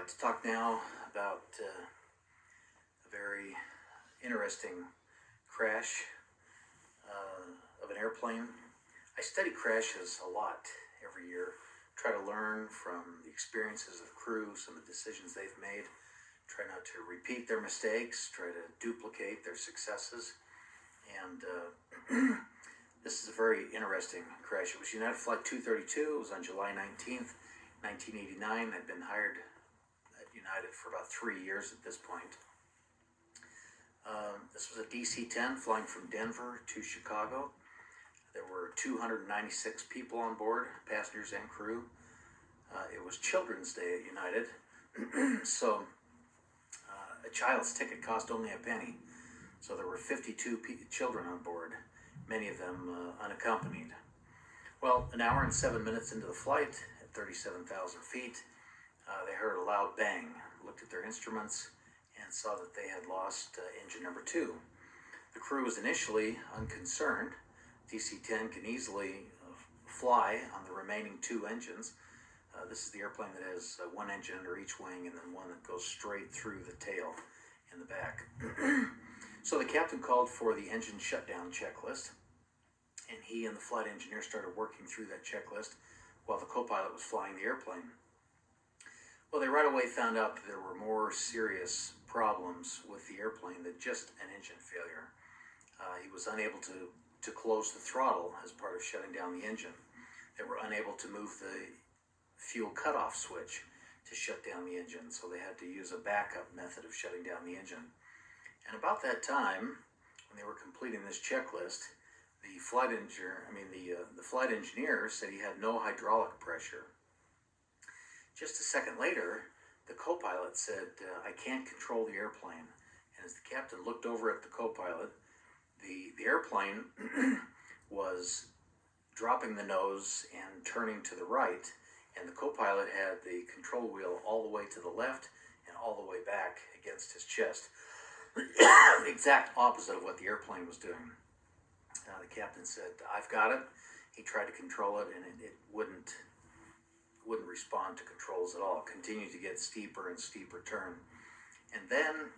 like to talk now about a very interesting crash of an airplane. I study crashes a lot every year, try to learn from the experiences of crews and the decisions they've made, try not to repeat their mistakes, try to duplicate their successes. And this is a very interesting crash. It was United Flight 232. It was on July 19th, 1989. I'd been hired at United for about 3 years at this point. This was a DC-10 flying from Denver to Chicago. There were 296 people on board, passengers and crew. It was Children's Day at United, so a child's ticket cost only a penny. So there were 52 children on board, many of them unaccompanied. Well, an hour and 7 minutes into the flight, at 37,000 feet, they heard a loud bang, looked at their instruments, and saw that they had lost engine number 2. The crew was initially unconcerned. DC-10 can easily fly on the remaining 2 engines. This is the airplane that has one engine under each wing and then one that goes straight through the tail in the back. So the captain called for the engine shutdown checklist, and he and the flight engineer started working through that checklist while the co-pilot was flying the airplane. Well, they right away found out that there were more serious problems with the airplane than just an engine failure. He was unable to close the throttle as part of shutting down the engine. They were unable to move the fuel cutoff switch to shut down the engine, so they had to use a backup method of shutting down the engine. And about that time, when they were completing this checklist, the flight engineer said he had no hydraulic pressure. Just a second later, the co-pilot said, "I can't control the airplane." And as the captain looked over at the co-pilot, the airplane was dropping the nose and turning to the right, and the co-pilot had the control wheel all the way to the left and all the way back against his chest. The exact opposite of what the airplane was doing. The captain said, "I've got it." He tried to control it, and it wouldn't respond to controls at all. It continued to get steeper and steeper turn. And then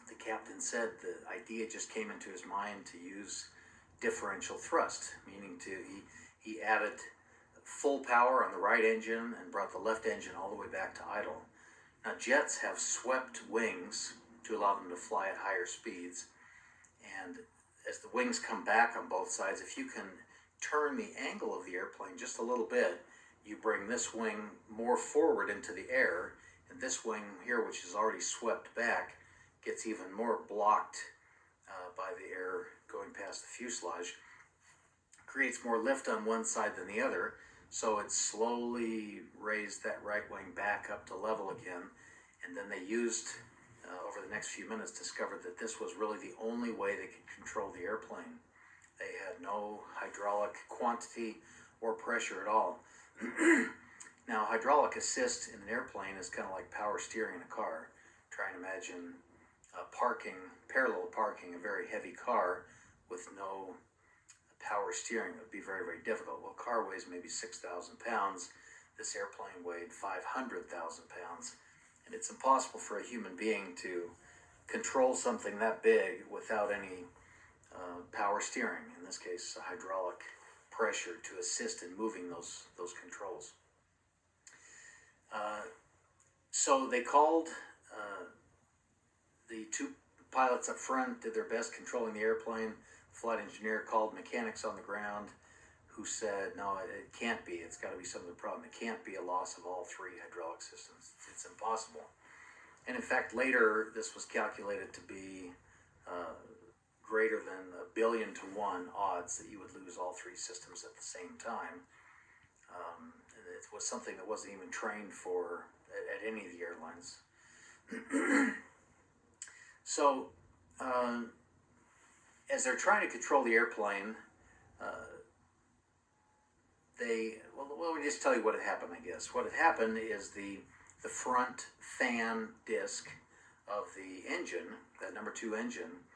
the captain said the idea just came into his mind to use differential thrust, meaning he added full power on the right engine and brought the left engine all the way back to idle. Now, jets have swept wings to allow them to fly at higher speeds, and as the wings come back on both sides, if you can turn the angle of the airplane just a little bit, you bring this wing more forward into the air, and this wing here, which is already swept back, gets even more blocked by the air going past the fuselage, creates more lift on one side than the other, so it slowly raised that right wing back up to level again. And then they used, over the next few minutes, discovered that this was really the only way they could control the airplane. They had no hydraulic quantity or pressure at all. Now, hydraulic assist in an airplane is kind of like power steering in a car. Try and imagine parallel parking a very heavy car with no power steering. It would be very, very difficult. Well, a car weighs maybe 6,000 pounds. This airplane weighed 500,000 pounds. And it's impossible for a human being to control something that big without any power steering. In this case, hydraulic pressure to assist in moving those controls. So they called the 2 pilots up front, did their best controlling the airplane. The flight engineer called mechanics on the ground who said, "No, it can't be. It's got to be some other problem. It can't be a loss of all 3 hydraulic systems. It's impossible." And in fact, later this was calculated to be greater than 1,000,000,000 to 1 odds that you would lose all 3 systems at the same time. It was something that wasn't even trained for at any of the airlines. So, as they're trying to control the airplane, let me just tell you what had happened, I guess. What had happened is the front fan disc of the engine, that number 2 engine,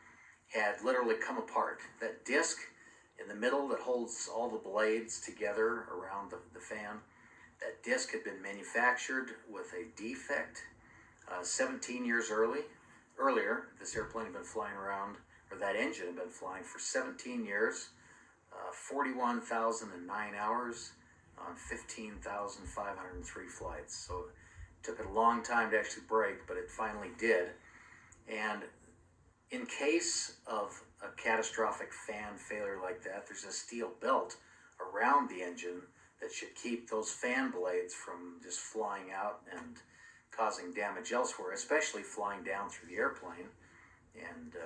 had literally come apart. That disc in the middle that holds all the blades together around the fan That disc had been manufactured with a defect 17 years earlier. This airplane had been flying around, or that engine had been flying for 17 years, 41,009 hours on 15,503 flights. So it took it a long time to actually break, but it finally did. And in case of a catastrophic fan failure like that, there's a steel belt around the engine that should keep those fan blades from just flying out and causing damage elsewhere, especially flying down through the airplane and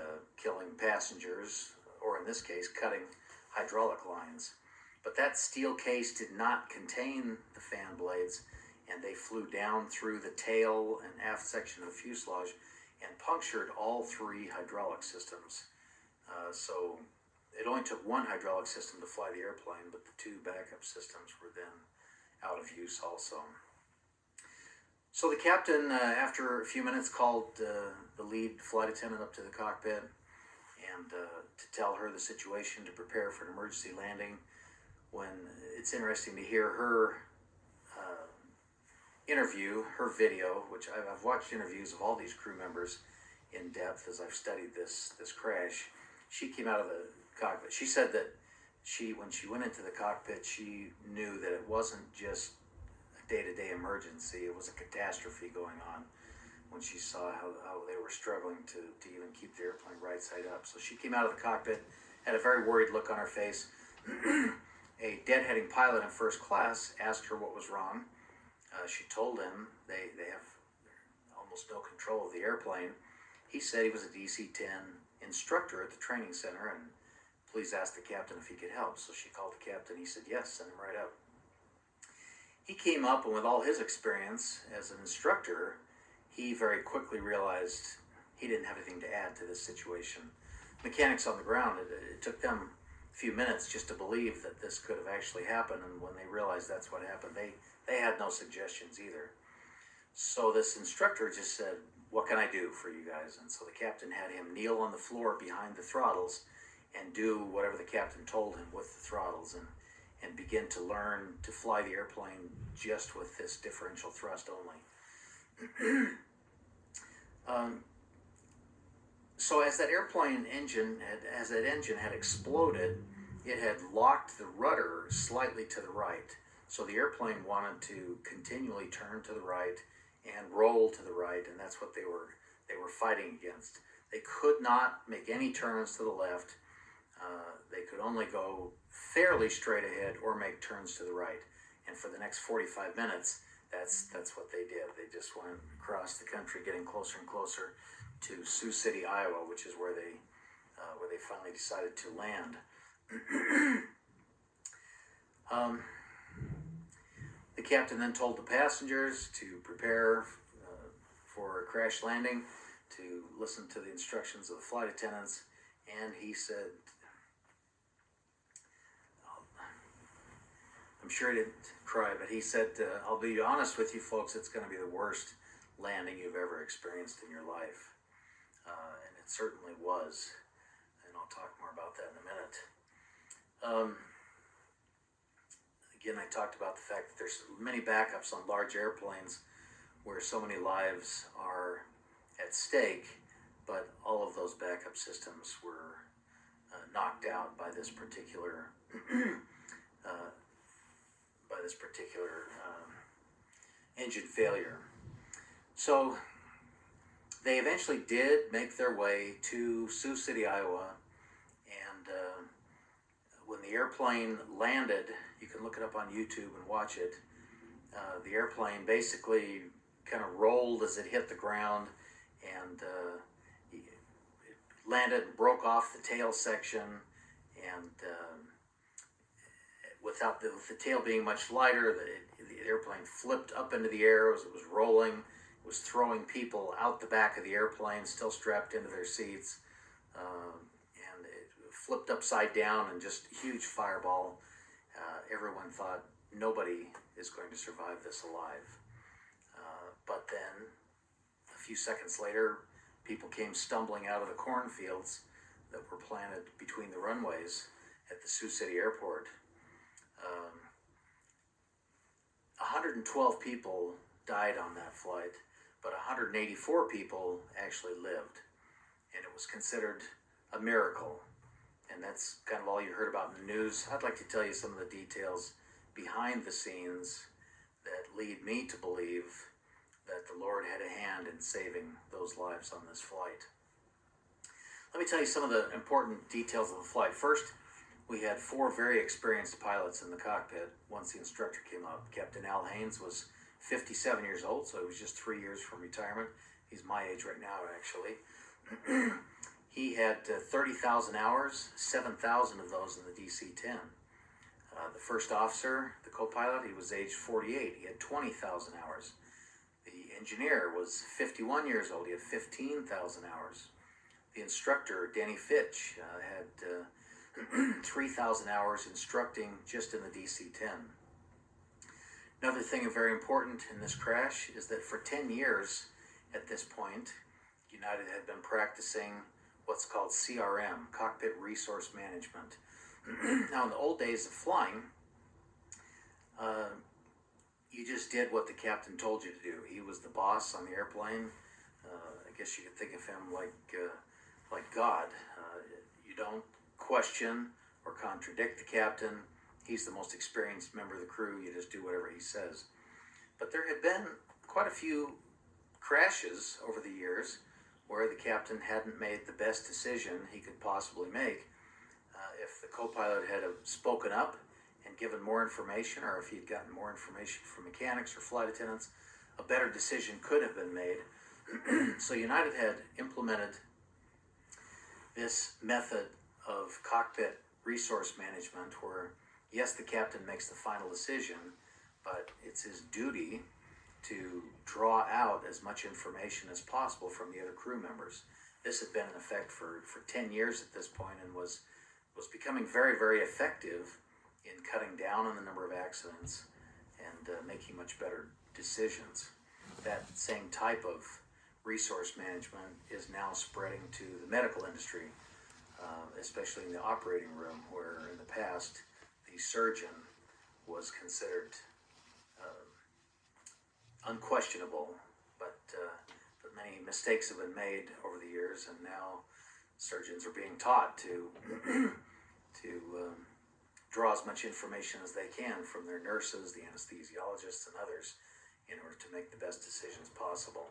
killing passengers, or in this case, cutting hydraulic lines. But that steel case did not contain the fan blades, and they flew down through the tail and aft section of the fuselage and punctured all three hydraulic systems. So it only took one hydraulic system to fly the airplane, but the two backup systems were then out of use also. So the captain, after a few minutes, called the lead flight attendant up to the cockpit and to tell her the situation, to prepare for an emergency landing. When it's interesting to hear her interview, her video, which I've watched interviews of all these crew members in depth as I've studied this crash. She came out of the cockpit. She said that when she went into the cockpit, she knew that it wasn't just a day-to-day emergency. It was a catastrophe going on when she saw how they were struggling to even keep the airplane right side up. So she came out of the cockpit, had a very worried look on her face. A deadheading pilot in first class asked her what was wrong. She told him they have almost no control of the airplane. He said he was a DC-10 instructor at the training center and please ask the captain if he could help. So she called the captain. He said, yes, send him right up. He came up, and with all his experience as an instructor, he very quickly realized he didn't have anything to add to this situation. Mechanics on the ground, it took them a few minutes just to believe that this could have actually happened, and when they realized that's what happened, they had no suggestions either. So this instructor just said, what can I do for you guys? And so the captain had him kneel on the floor behind the throttles and do whatever the captain told him with the throttles and begin to learn to fly the airplane just with this differential thrust only. So as that engine had exploded, it had locked the rudder slightly to the right. So the airplane wanted to continually turn to the right and roll to the right, and that's what they were fighting against. They could not make any turns to the left. They could only go fairly straight ahead or make turns to the right. And for the next 45 minutes, that's what they did. They just went across the country, getting closer and closer to Sioux City, Iowa, which is where they finally decided to land. The captain then told the passengers to prepare for a crash landing, to listen to the instructions of the flight attendants, and he said, I'm sure he didn't cry, but he said, I'll be honest with you folks, it's going to be the worst landing you've ever experienced in your life. And it certainly was, and I'll talk more about that in a minute. Again, I talked about the fact that there's many backups on large airplanes where so many lives are at stake, but all of those backup systems were knocked out by this particular engine failure. So they eventually did make their way to Sioux City, Iowa, and when the airplane landed, you can look it up on YouTube and watch it, the airplane basically kind of rolled as it hit the ground, and it landed and broke off the tail section, and with the tail being much lighter, the airplane flipped up into the air as it was rolling. It was throwing people out the back of the airplane, still strapped into their seats, and it flipped upside down and just a huge fireball. Everyone thought nobody is going to survive this alive. But then, a few seconds later, people came stumbling out of the cornfields that were planted between the runways at the Sioux City Airport. 112 people died on that flight, but 184 people actually lived. And it was considered a miracle. And that's kind of all you heard about in the news. I'd like to tell you some of the details behind the scenes that lead me to believe that the Lord had a hand in saving those lives on this flight. Let me tell you some of the important details of the flight. First, we had 4 very experienced pilots in the cockpit once the instructor came up. Captain Al Haynes was 57 years old, so he was just 3 years from retirement. He's my age right now, actually. He had 30,000 hours, 7,000 of those in the DC-10. The first officer, the co-pilot, he was age 48. He had 20,000 hours. The engineer was 51 years old. He had 15,000 hours. The instructor, Danny Fitch, had 3,000 hours instructing just in the DC-10. Another thing very important in this crash is that for 10 years at this point, United had been practicing what's called CRM, Cockpit Resource Management. Now, in the old days of flying, you just did what the captain told you to do. He was the boss on the airplane. I guess you could think of him like God. You don't question or contradict the captain. He's the most experienced member of the crew. You just do whatever he says. But there had been quite a few crashes over the years where the captain hadn't made the best decision he could possibly make. If the co-pilot had spoken up and given more information, or if he'd gotten more information from mechanics or flight attendants, a better decision could have been made. So United had implemented this method of cockpit resource management where, yes, the captain makes the final decision, but it's his duty to draw out as much information as possible from the other crew members. This had been in effect for 10 years at this point and was becoming very, very effective in cutting down on the number of accidents and making much better decisions. That same type of resource management is now spreading to the medical industry, especially in the operating room, where in the past the surgeon was considered unquestionable, but many mistakes have been made over the years, and now surgeons are being taught to draw as much information as they can from their nurses, the anesthesiologists, and others in order to make the best decisions possible.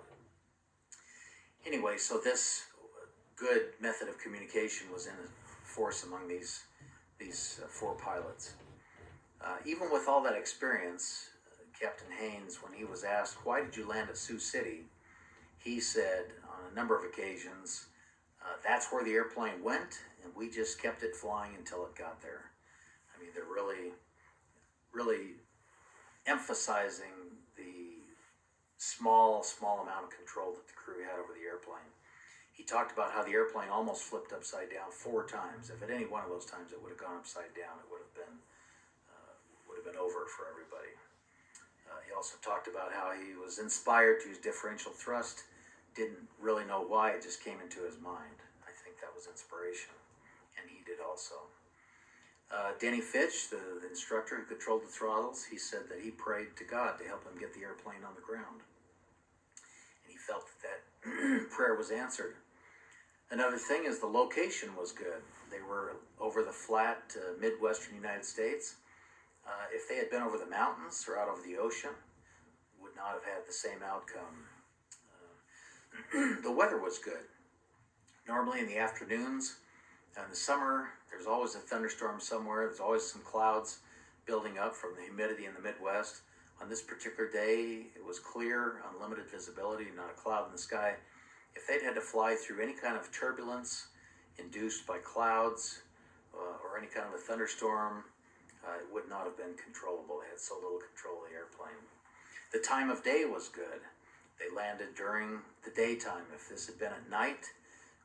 Anyway, so this good method of communication was in force among these 4 pilots. Even with all that experience, Captain Haynes, when he was asked, "Why did you land at Sioux City?" he said on a number of occasions, "That's where the airplane went, and we just kept it flying until it got there." I mean, they're really, really emphasizing the small amount of control that the crew had over the airplane. He talked about how the airplane almost flipped upside down 4 times. If at any one of those times it would have gone upside down, it would have been over for everybody. He also talked about how he was inspired to use differential thrust, didn't really know why, it just came into his mind. I think that was inspiration, and he did also. Denny Fitch, the instructor who controlled the throttles, he said that he prayed to God to help him get the airplane on the ground. And he felt that prayer was answered. Another thing is the location was good. They were over the flat Midwestern United States. If they had been over the mountains or out over the ocean, would not have had the same outcome. The weather was good. Normally in the afternoons, in the summer, there's always a thunderstorm somewhere. There's always some clouds building up from the humidity in the Midwest. On this particular day, it was clear, unlimited visibility, not a cloud in the sky. If they'd had to fly through any kind of turbulence induced by clouds or any kind of a thunderstorm, it would not have been controllable. They had so little control of the airplane. The time of day was good. They landed during the daytime. If this had been at night,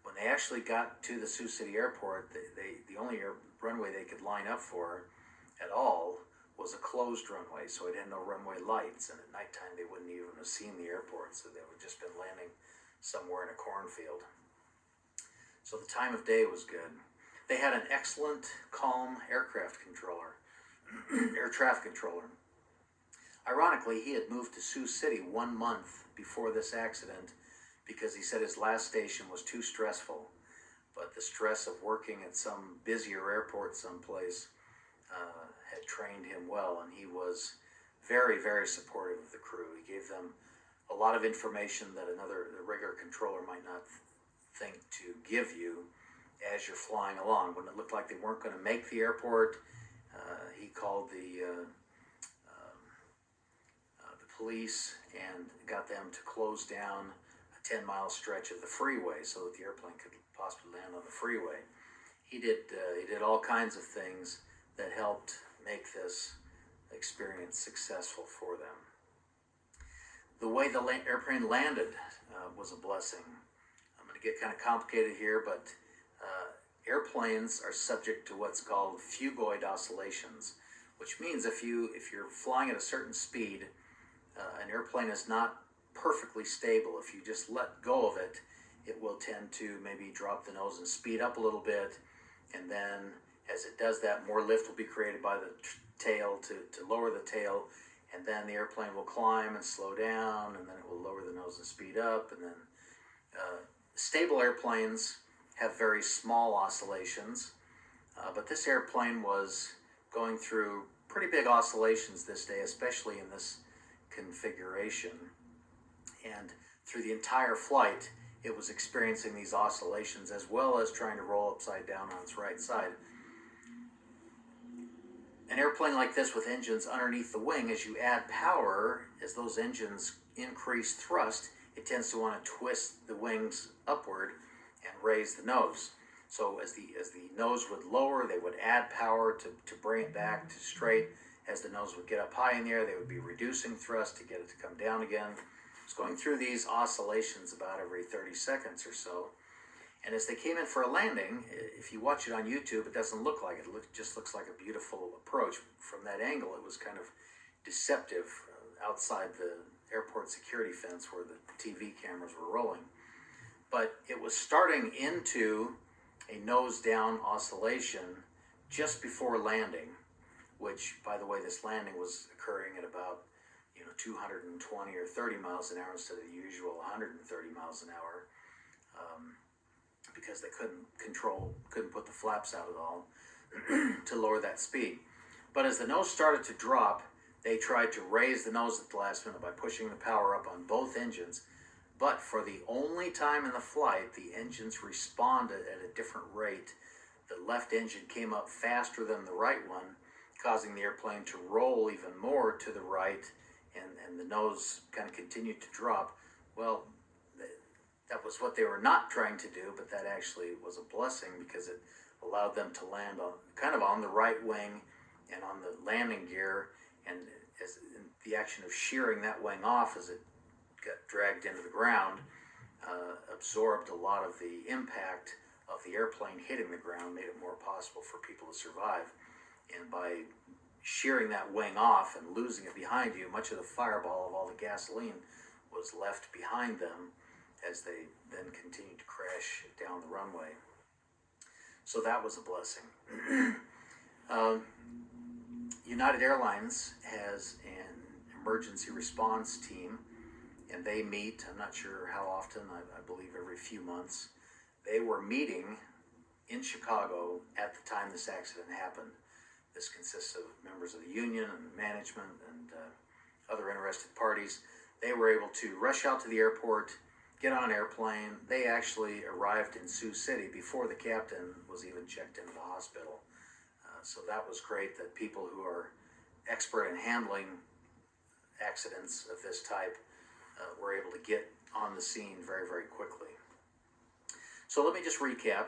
when they actually got to the Sioux City airport, the only runway they could line up for at all was a closed runway, so it had no runway lights, and at nighttime they wouldn't even have seen the airport, so they would have just been landing somewhere in a cornfield. So the time of day was good. They had an excellent, calm air traffic controller. Ironically, he had moved to Sioux City 1 month before this accident because he said his last station was too stressful. But the stress of working at some busier airport someplace had trained him well, and he was very, very supportive of the crew. He gave them a lot of information that the regular controller might not think to give you as you're flying along. When it looked like they weren't going to make the airport, he called the police and got them to close down a 10-mile stretch of the freeway so that the airplane could possibly land on the freeway. He did all kinds of things that helped make this experience successful for them. The way the airplane landed was a blessing. I'm going to get kind of complicated here, but airplanes are subject to what's called fugoid oscillations, which means if you're flying at a certain speed, an airplane is not perfectly stable. If you just let go of it, it will tend to maybe drop the nose and speed up a little bit, and then as it does that, more lift will be created by the tail to lower the tail, and then the airplane will climb and slow down, and then it will lower the nose and speed up, and then stable airplanes have very small oscillations, but this airplane was going through pretty big oscillations this day, especially in this configuration, and through the entire flight it was experiencing these oscillations as well as trying to roll upside down on its right side. An airplane like this with engines underneath the wing, as you add power, as those engines increase thrust, it tends to want to twist the wings upward and raise the nose. So as the nose would lower, they would add power to bring it back to straight. As the nose would get up high in the air, they would be reducing thrust to get it to come down again. It's going through these oscillations about every 30 seconds or so. And as they came in for a landing, if you watch it on YouTube, it doesn't look like it. It just looks like a beautiful approach. From that angle, it was kind of deceptive outside the airport security fence where the TV cameras were rolling. But it was starting into a nose-down oscillation just before landing, which, by the way, this landing was occurring at about 220 or 30 miles an hour instead of the usual 130 miles an hour, because they couldn't put the flaps out at all to lower that speed. But as the nose started to drop, they tried to raise the nose at the last minute by pushing the power up on both engines. But for the only time in the flight, the engines responded at a different rate. The left engine came up faster than the right one, causing the airplane to roll even more to the right, and the nose kind of continued to drop. Well, that was what they were not trying to do, but that actually was a blessing because it allowed them to land on the right wing and on the landing gear, and as the action of shearing that wing off as it got dragged into the ground absorbed a lot of the impact of the airplane hitting the ground, made it more possible for people to survive. And by shearing that wing off and losing it behind you, much of the fireball of all the gasoline was left behind them as they then continued to crash down the runway. So that was a blessing. United Airlines has an emergency response team, and they meet, I'm not sure how often, I believe every few months. They were meeting in Chicago at the time this accident happened. This consists of members of the union and management and other interested parties. They were able to rush out to the airport, get on an airplane. They actually arrived in Sioux City before the captain was even checked into the hospital. So that was great that people who are expert in handling accidents of this type were able to get on the scene very, very quickly. So let me just recap.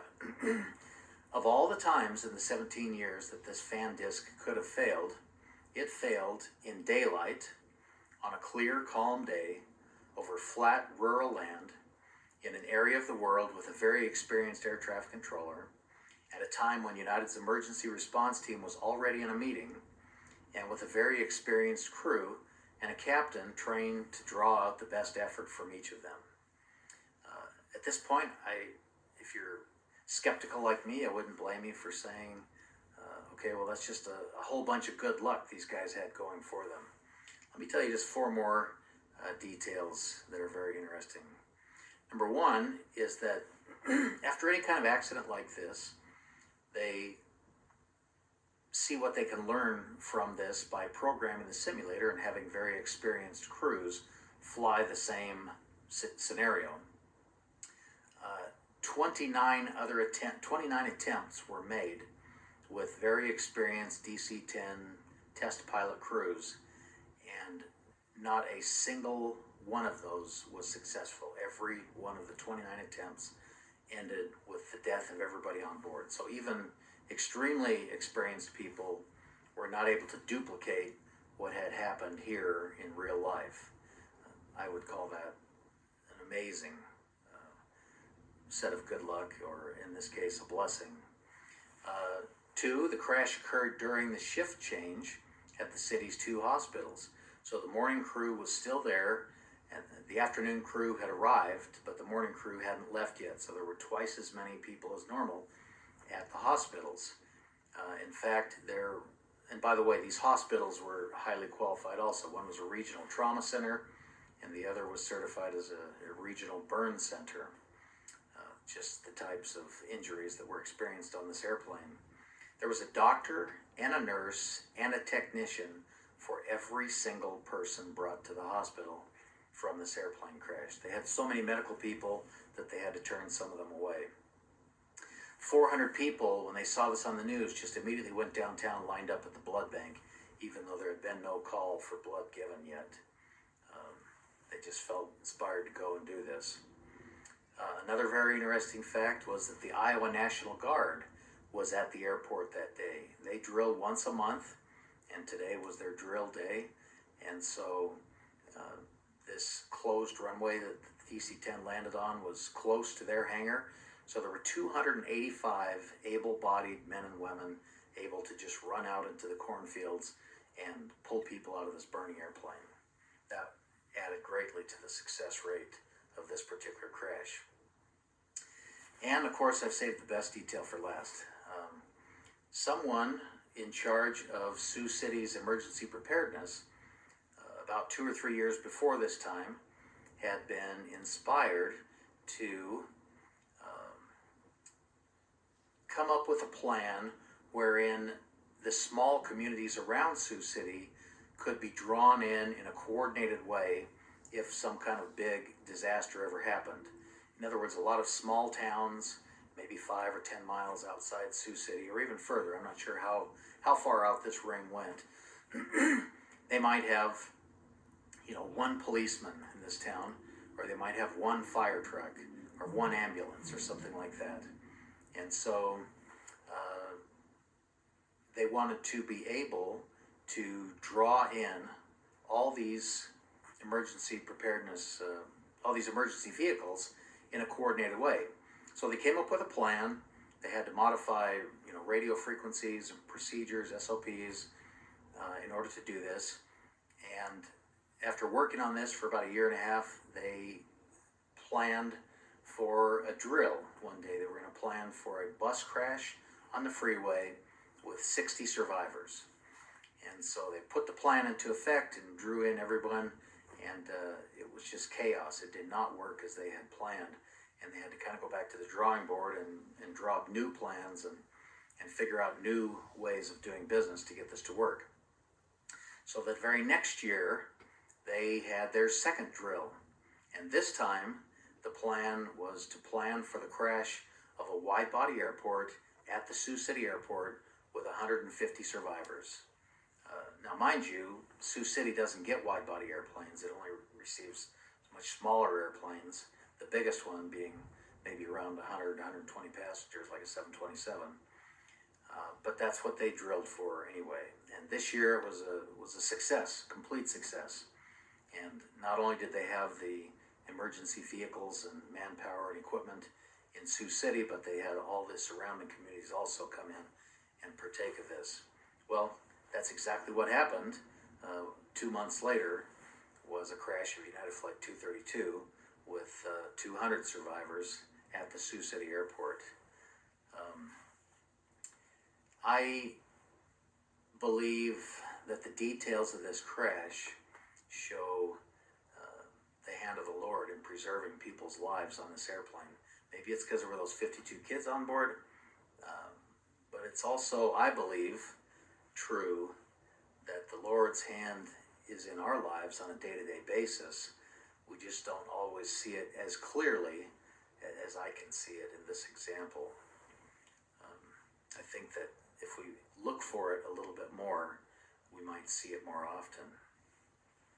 Of all the times in the 17 years that this fan disc could have failed, it failed in daylight, on a clear, calm day, over flat, rural land, in an area of the world with a very experienced air traffic controller, at a time when United's emergency response team was already in a meeting, and with a very experienced crew and a captain trained to draw out the best effort from each of them. At this point, if you're skeptical like me, I wouldn't blame you for saying, okay, well, that's just a whole bunch of good luck these guys had going for them. Let me tell you just four more details that are very interesting. Number one is that after any kind of accident like this, they see what they can learn from this by programming the simulator and having very experienced crews fly the same scenario. 29 attempts were made with very experienced DC-10 test pilot crews, and not a single one of those was successful. Every one of the 29 attempts ended with the death of everybody on board. So even extremely experienced people were not able to duplicate what had happened here in real life. I would call that an amazing set of good luck, or in this case, a blessing. Two, the crash occurred during the shift change at the city's two hospitals. So the morning crew was still there, and the afternoon crew had arrived, but the morning crew hadn't left yet. So there were twice as many people as normal at the hospitals. In fact, and by the way, these hospitals were highly qualified also. One was a regional trauma center, and the other was certified as a regional burn center. Just the types of injuries that were experienced on this airplane. There was a doctor and a nurse and a technician for every single person brought to the hospital from this airplane crash. They had so many medical people that they had to turn some of them away. 400 people, when they saw this on the news, just immediately went downtown, lined up at the blood bank, even though there had been no call for blood given yet. They just felt inspired to go and do this. Another very interesting fact was that the Iowa National Guard was at the airport that day. They drilled once a month, and today was their drill day. And so this closed runway that the DC-10 landed on was close to their hangar. So there were 285 able-bodied men and women able to just run out into the cornfields and pull people out of this burning airplane. That added greatly to the success rate of this particular crash. And of course, I've saved the best detail for last. Someone in charge of Sioux City's emergency preparedness, about 2 or 3 years before this time, had been inspired to come up with a plan wherein the small communities around Sioux City could be drawn in a coordinated way if some kind of big disaster ever happened. In other words, a lot of small towns, maybe 5 or 10 miles outside Sioux City, or even further. I'm not sure how far out this ring went. They might have, one policeman in this town, or they might have one fire truck, or one ambulance, or something like that. And so they wanted to be able to draw in all these emergency preparedness, all these emergency vehicles in a coordinated way. So they came up with a plan. They had to modify, radio frequencies, procedures, SOPs, in order to do this. And after working on this for about 1.5 years, they planned for a drill one day. They were going to plan for a bus crash on the freeway with 60 survivors. And so they put the plan into effect and drew in everyone, and it was just chaos. It did not work as they had planned, and they had to kind of go back to the drawing board and draw up new plans and figure out new ways of doing business to get this to work. So that very next year, they had their second drill, and this time the plan was to plan for the crash of a wide-body airport at the Sioux City airport with 150 survivors. Now, mind you, Sioux City doesn't get wide-body airplanes. It only receives much smaller airplanes, the biggest one being maybe around 100, 120 passengers, like a 727. But that's what they drilled for anyway. And this year it was a success, complete success. And not only did they have the emergency vehicles and manpower and equipment in Sioux City, but they had all the surrounding communities also come in and partake of this. Well, that's exactly what happened. 2 months later was a crash of United Flight 232 with 200 survivors at the Sioux City airport. I believe that the details of this crash show the hand of the Lord in preserving people's lives on this airplane. Maybe it's because there were those 52 kids on board, but it's also, I believe, true that the Lord's hand is in our lives on a day-to-day basis. We just don't always see it as clearly as I can see it in this example. I think that if we look for it a little bit more, we might see it more often.